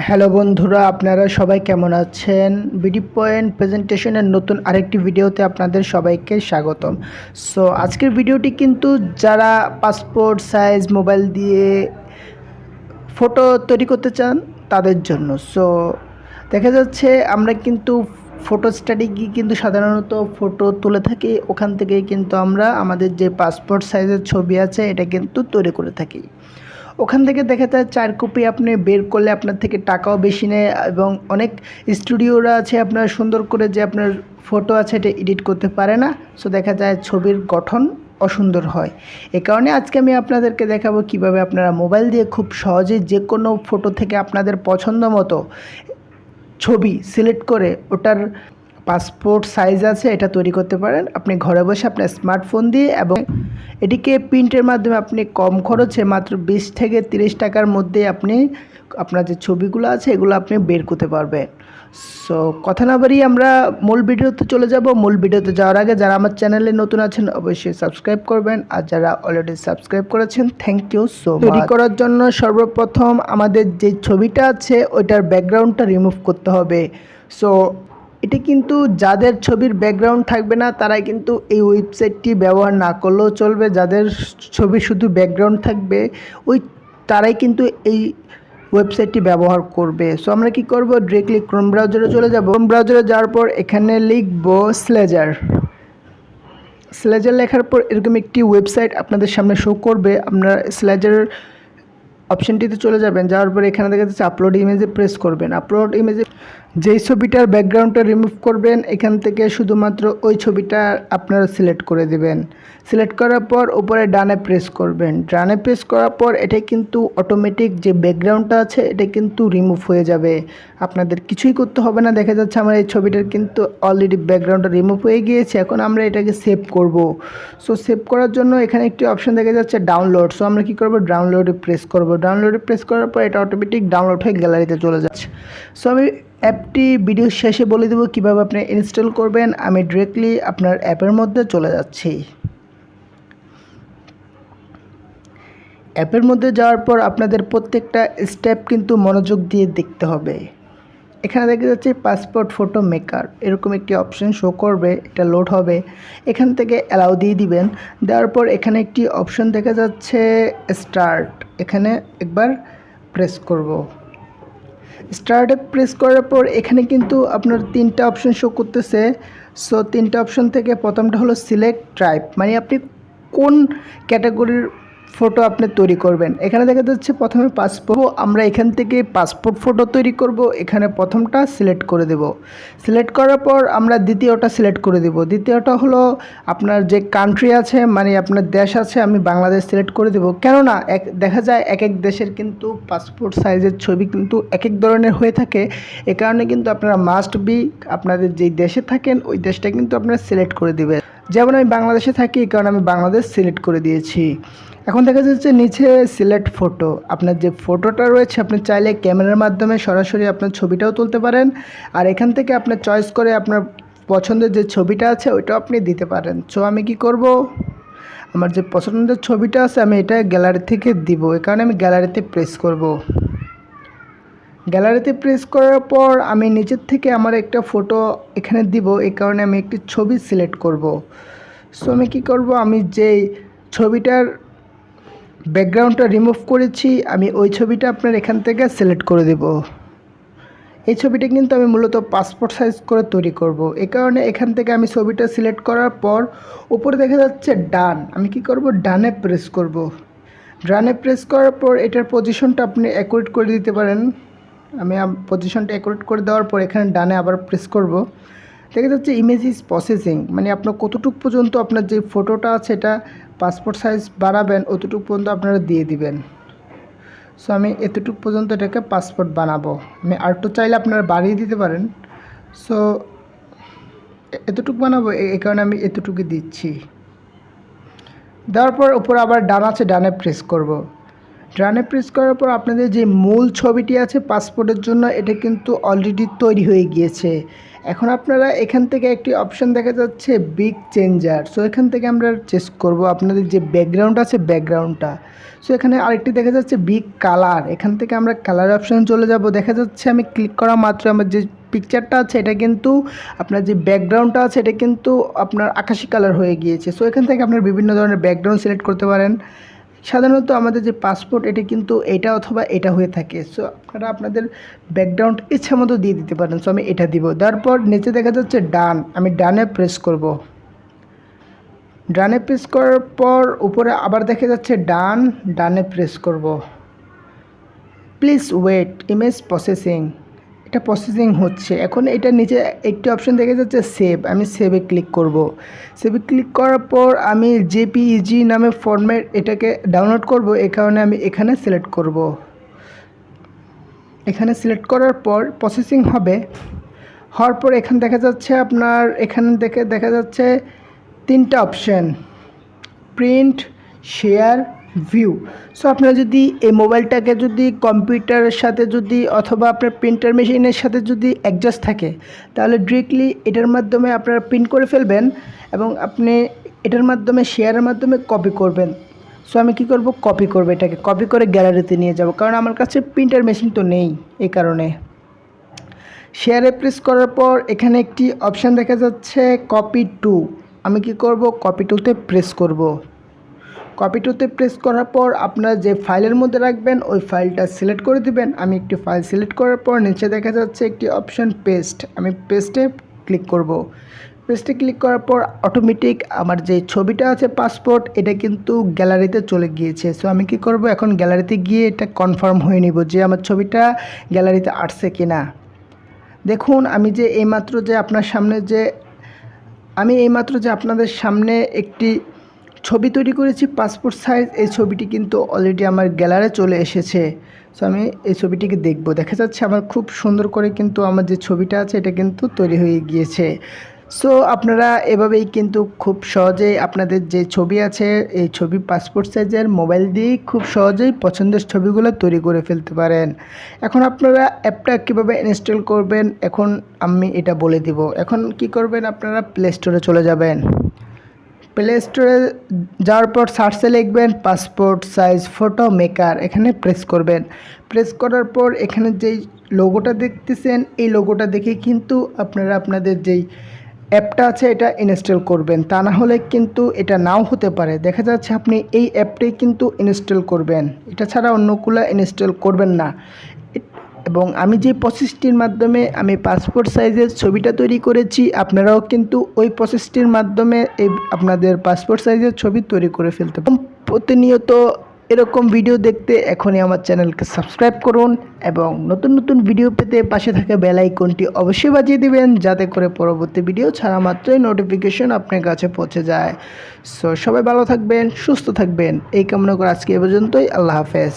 Hello বন্ধুরা, আপনারা সবাই কেমন আছেন? বিডি পয়েন্ট প্রেজেন্টেশনের নতুন আরেকটি ভিডিওতে আপনাদের সবাইকে স্বাগতম। সো আজকের ভিডিওটি কিন্তু যারা পাসপোর্ট সাইজ মোবাইল দিয়ে ফটো তৈরি করতে চান তাদের জন্য। সো দেখা যাচ্ছে আমরা কিন্তু ফটো স্টাডি গিয়ে কিন্তু সাধারণত ফটো তুলে থাকি, ওখান থেকেই কিন্তু আমরা আমাদের যে পাসপোর্ট সাইজের ছবি আছে এটা কিন্তু তৈরি করে থাকি। ওখান থেকে দেখা যায় 4 কপি আপনি বের করলে আপনার থেকে টাকাও বেশি নেয় এবং অনেক স্টুডিওরা আছে আপনার সুন্দর করে যে আপনার ফটো আছে এটা এডিট করতে পারে না। সো দেখা যায় ছবির গঠন অসুন্দর হয়। এ কারণে আজকে আমি আপনাদেরকে দেখাবো কিভাবে আপনারা মোবাইল দিয়ে খুব সহজেই যে কোনো ফটো থেকে আপনাদের পছন্দ মতো ছবি সিলেক্ট করে ওটার পাসপোর্ট সাইজ আছে এটা তৈরি করতে পারেন আপনি ঘরে বসে আপনার স্মার্টফোন দিয়ে, এবং এটিকে প্রিন্টের মাধ্যমে আপনি কম খরচে মাত্র 20 থেকে 30 টাকার মধ্যে আপনি আপনার যে ছবিগুলো আছে এগুলো আপনি বের করতে পারবেন। সো কথা না বাড়িয়ে আমরা মূল ভিডিওতে চলে যাব। মূল ভিডিওতে যাওয়ার আগে যারা আমার চ্যানেলে নতুন আছেন অবশ্যই সাবস্ক্রাইব করবেন, আর যারা অলরেডি সাবস্ক্রাইব করেছেন থ্যাংক ইউ সো মাচ। তৈরি করার জন্য সর্বপ্রথম আমাদের যে ছবিটা আছে ওইটার ব্যাকগ্রাউন্ডটা রিমুভ করতে হবে। সো এটা কিন্তু যাদের ছবির ব্যাকগ্রাউন্ড থাকবে না তারাই কিন্তু এই ওয়েবসাইটটি ব্যবহার না করলেও চলবে। যাদের ছবি শুধু ব্যাকগ্রাউন্ড থাকবে তারাই কিন্তু এই ওয়েবসাইটটি ব্যবহার করবে। সো আমরা কি করব, ডিরেক্টলি ক্রোম ব্রাউজারে চলে যাব। ক্রোম ব্রাউজারে যাওয়ার পর এখানে লিখব স্লেজার লেখার পর এরকম একটি ওয়েবসাইট আপনাদের সামনে শো করবে। আপনারা স্লেজার অপশানটিতে চলে যাবেন, যাওয়ার পর এখানে দেখা যাচ্ছে আপলোড ইমেজে প্রেস করবেন। আপলোড ইমেজে যেই ছবিটার ব্যাকগ্রাউন্ডটা রিমুভ করবেন এখান থেকে শুধুমাত্র ওই ছবিটা আপনারা সিলেক্ট করে দেবেন। সিলেক্ট করার পর উপরে ডানে প্রেস করবেন। ডানে প্রেস করার পর এটা কিন্তু অটোমেটিক যে ব্যাকগ্রাউন্ডটা আছে এটা কিন্তু রিমুভ হয়ে যাবে, আপনাদের কিছুই করতে হবে না। দেখা যাচ্ছে আমার এই ছবিটার কিন্তু অলরেডি ব্যাকগ্রাউন্ডটা রিমুভ হয়ে গিয়েছে। এখন আমরা এটাকে সেভ করব। সো সেভ করার জন্য এখানে একটি অপশন দেখা যাচ্ছে ডাউনলোড। সো আমরা কি করব, ডাউনলোডে প্রেস করব। ডাউনলোডে প্রেস করার পর এটা অটোমেটিক ডাউনলোড হয়ে গ্যালারিতে চলে যাচ্ছে। সো আমি অ্যাপটি ভিডিও শেষে বলে দেবো কীভাবে আপনি ইনস্টল করবেন। আমি ডিরেক্টলি আপনার অ্যাপের মধ্যে চলে যাচ্ছি। অ্যাপের মধ্যে যাওয়ার পর আপনাদের প্রত্যেকটা স্টেপ কিন্তু মনোযোগ দিয়ে দেখতে হবে। এখানে দেখা যাচ্ছে পাসপোর্ট ফটো মেকার এরকম একটি অপশন শো করবে, এটা লোড হবে। এখান থেকে অ্যালাউ দিয়ে দিবেন। দেওয়ার পর এখানে একটি অপশন দেখা যাচ্ছে স্টার্ট, এখানে একবার প্রেস করব। স্টার্টে প্রেস করার পর এখানে কিন্তু আপনার 3টা অপশন শো করতেছে। সো 3টা অপশন থেকে প্রথমটা হলো সিলেক্ট টাইপ, মানে আপনি কোন ক্যাটাগরির ফটো আপনি তৈরি করবেন। এখানে দেখা যাচ্ছে প্রথমে পাসপোর্ট, আমরা এখান থেকে পাসপোর্ট ফটো তৈরি করব। এখানে প্রথমটা সিলেক্ট করে দেব। সিলেক্ট করার পর আমরা দ্বিতীয়টা সিলেক্ট করে দেব। দ্বিতীয়টা হলো আপনার যে কান্ট্রি আছে, মানে আপনার দেশ আছে, আমি বাংলাদেশ সিলেক্ট করে দেব। কেননা দেখা যায় এক এক দেশের কিন্তু পাসপোর্ট সাইজের ছবি কিন্তু এক এক ধরনের হয়ে থাকে। এ কারণে কিন্তু আপনারা মাস্ট বি আপনাদের যেই দেশে থাকেন ওই দেশটা কিন্তু আপনারা সিলেক্ট করে দেবেন। যেমন আমি বাংলাদেশে থাকি, এই কারণে আমি বাংলাদেশ সিলেক্ট করে দিয়েছি। এখন দেখা যাচ্ছে নিচে সিলেক্ট ফটো, আপনার যে ফটোটা রয়েছে আপনি চাইলে ক্যামেরার মাধ্যমে সরাসরি আপনার ছবিটাও তুলতে পারেন, আর এখান থেকে আপনার চয়েস করে আপনার পছন্দের যে ছবিটা আছে ওইটাও আপনি দিতে পারেন। সো আমি কি করব, আমার যে পছন্দের ছবিটা আছে আমি এটা গ্যালারি থেকে দিব। এই কারণে আমি গ্যালারিতে প্রেস করব। গ্যালারিতে প্রেস করার পর আমি নিচের থেকে আমার একটা ফটো এখানে দিব, এই কারণে আমি একটি ছবি সিলেক্ট করব। সো আমি কি করব, আমি যেই ছবিটার ব্যাকগ্রাউন্ডটা রিমুভ করেছি আমি ওই ছবিটা আপনার এখান থেকে সিলেক্ট করে দেব। এই ছবিটা কিন্তু আমি মূলত পাসপোর্ট সাইজ করে তৈরি করব। এই কারণে এখান থেকে আমি ছবিটা সিলেক্ট করার পর উপরে দেখা যাচ্ছে ডান, আমি কি করব, ডানে প্রেস করব। ডানে প্রেস করার পর এটার পজিশনটা আপনি অ্যাকুরেট করে দিতে পারেন। আমি পজিশনটা অ্যাকুরেট করে দেওয়ার পর এখানে ডানে আবার প্রেস করব। দেখা যাচ্ছে ইমেজ ইজ প্রসেসিং, মানে আপনার কতটুকু পর্যন্ত আপনার যে ফটোটা আছে এটা পাসপোর্ট সাইজ বাড়াবেন অতটুকু পর্যন্ত আপনারা দিয়ে দিবেন। সো আমি এতটুকু পর্যন্ত এটাকে পাসপোর্ট বানাবো। আমি আরেকটু চাইলে আপনারা বাড়িয়ে দিতে পারেন। সো এতটুকু বানাবো, এই কারণে আমি এতটুকু দিচ্ছি। দেওয়ার পর উপরে আবার ডান আছে, ডানে প্রেস করব। ডানে প্রেস করার পর আপনাদের যে মূল ছবিটি আছে পাসপোর্টের জন্য এটা কিন্তু অলরেডি তৈরি হয়ে গিয়েছে। এখন আপনারা এখান থেকে একটি অপশন দেখা যাচ্ছে বিগ চেঞ্জার। সো এখান থেকে আমরা চেক করব আপনাদের যে ব্যাকগ্রাউন্ড আছে ব্যাকগ্রাউন্ডটা। সো এখানে আরেকটি দেখা যাচ্ছে বিগ কালার, এখান থেকে আমরা কালার অপশানে চলে যাব। দেখা যাচ্ছে আমি ক্লিক করা মাত্র আমার যে পিকচারটা আছে এটা কিন্তু আপনার যে ব্যাকগ্রাউন্ডটা আছে এটা কিন্তু আপনার আকাশি কালার হয়ে গিয়েছে। সো এখান থেকে আপনার বিভিন্ন ধরনের ব্যাকগ্রাউন্ড সিলেক্ট করতে পারেন। সাধারণত আমাদের যে পাসপোর্ট এটা কিন্তু এটা অথবা এটা হয়ে থাকে। সো আপনারা আপনাদের ব্যাকগ্রাউন্ড ইচ্ছা মতো দিয়ে দিতে পারেন। সো আমি এটা দিব, তারপর নিচে দেখা যাচ্ছে ডান, আমি ডানে প্রেস করব। ডানে প্রেস করার পর উপরে আবার দেখা যাচ্ছে ডান, ডানে প্রেস করব। প্লিজ ওয়েট, ইমেজ প্রসেসিং, এটা প্রসেসিং হচ্ছে। এখন এটা নিচে একটি অপশন দেখা যাচ্ছে সেভ, আমি সেভে ক্লিক করব। সেভে ক্লিক করার পর আমি জেপিইজি নামে ফরম্যাট এটাকে ডাউনলোড করব, এই কারণে আমি এখানে সিলেক্ট করব। এখানে সিলেক্ট করার পর প্রসেসিং হবে। হওয়ার পর এখানে দেখা যাচ্ছে আপনার এখানে দেখা যাচ্ছে তিনটা option, print, share, view. So আপনারা যদি এই মোবাইলটাকে যদি কম্পিউটারের সাথে যদি অথবা আপনার প্রিন্টার মেশিনের সাথে যদি অ্যাডজাস্ট থাকে তাহলে ডিরেক্টলি এটার মাধ্যমে আপনারা প্রিন্ট করে ফেলবেন এবং আপনি এটার মাধ্যমে শেয়ারের মাধ্যমে কপি করবেন। সো আমি কী করব, কপি করব, এটাকে কপি করে গ্যালারিতে নিয়ে যাব, কারণ আমার কাছে প্রিন্টার মেশিন তো নেই এই কারণে। শেয়ারে প্রেস করার পর এখানে একটি অপশান দেখা যাচ্ছে কপি টু, আমি কি করব, কপি টুতে প্রেস করব। কপি টুতে প্রেস করার পর আপনারা যে ফাইলের মধ্যে রাখবেন ওই ফাইলটা সিলেক্ট করে দিবেন। আমি একটি ফাইল সিলেক্ট করার পর নিচে দেখা যাচ্ছে একটি অপশান পেস্ট, আমি পেস্টে ক্লিক করব। পেস্টে ক্লিক করার পর অটোমেটিক আমার যে ছবিটা আছে পাসপোর্ট এটা কিন্তু গ্যালারিতে চলে গিয়েছে। সো আমি কি করব, এখন গ্যালারিতে গিয়ে এটা কনফার্ম হয়ে নিব যে আমার ছবিটা গ্যালারিতে আসছে কিনা। দেখুন আমি যে এইমাত্র যে আপনাদের সামনে একটি ছবি তৈরি করেছি পাসপোর্ট সাইজ, এই ছবিটি কিন্তু অলরেডি আমার গ্যালারি চলে এসেছে। সো আমি এই ছবিটিকে দেখব, দেখা যাচ্ছে আমার খুব সুন্দর করে কিন্তু আমার যে ছবিটা আছে এটা কিন্তু তৈরি হয়ে গিয়েছে। সো আপনারা এভাবেই কিন্তু খুব সহজেই আপনাদের যে ছবি আছে এই ছবি পাসপোর্ট সাইজের মোবাইল দিয়েই খুব সহজেই পছন্দের ছবিগুলো তৈরি করে ফেলতে পারেন। এখন আপনারা অ্যাপটা কীভাবে ইনস্টল করবেন এখন আমি এটা বলে দিব। এখন কি করবেন, আপনারা প্লে স্টোরে চলে যাবেন। প্লে স্টোরে যাওয়ার পর সার্চে লিখবেন পাসপোর্ট সাইজ ফটো মেকার, এখানে প্রেস করবেন। প্রেস করার পর এখানে যেই লোগোটা দেখতেছেন এই লোগোটা দেখে কিন্তু আপনারা আপনাদের যেই অ্যাপটা আছে এটা ইনস্টল করবেন, তা না হলে কিন্তু এটা নাও হতে পারে। দেখা যাচ্ছে আপনি এই অ্যাপটাই কিন্তু ইনস্টল করবেন, এটা ছাড়া অন্যগুলো ইনস্টল করবেন না। এবং আমি যে প্রসেসটির মাধ্যমে আমি পাসপোর্ট সাইজের ছবিটা তৈরি করেছি আপনারাও কিন্তু ওই প্রসেসটির মাধ্যমে এই আপনাদের পাসপোর্ট সাইজের ছবি তৈরি করে ফেলতে পারেন। প্রতিনিয়ত এরকম ভিডিও দেখতে এখনই আমার চ্যানেলকে সাবস্ক্রাইব করুন এবং নতুন নতুন ভিডিও পেতে পাশে থাকা বেল আইকনটি অবশ্যই বাজিয়ে দিবেন, যাতে করে পরবর্তী ভিডিও ছাড়া মাত্রই নোটিফিকেশন আপনার কাছে পৌঁছে যায়। সো সবাই ভালো থাকবেন, সুস্থ থাকবেন, এই কামনা করে আজকে এ পর্যন্তই। আল্লাহ হাফেজ।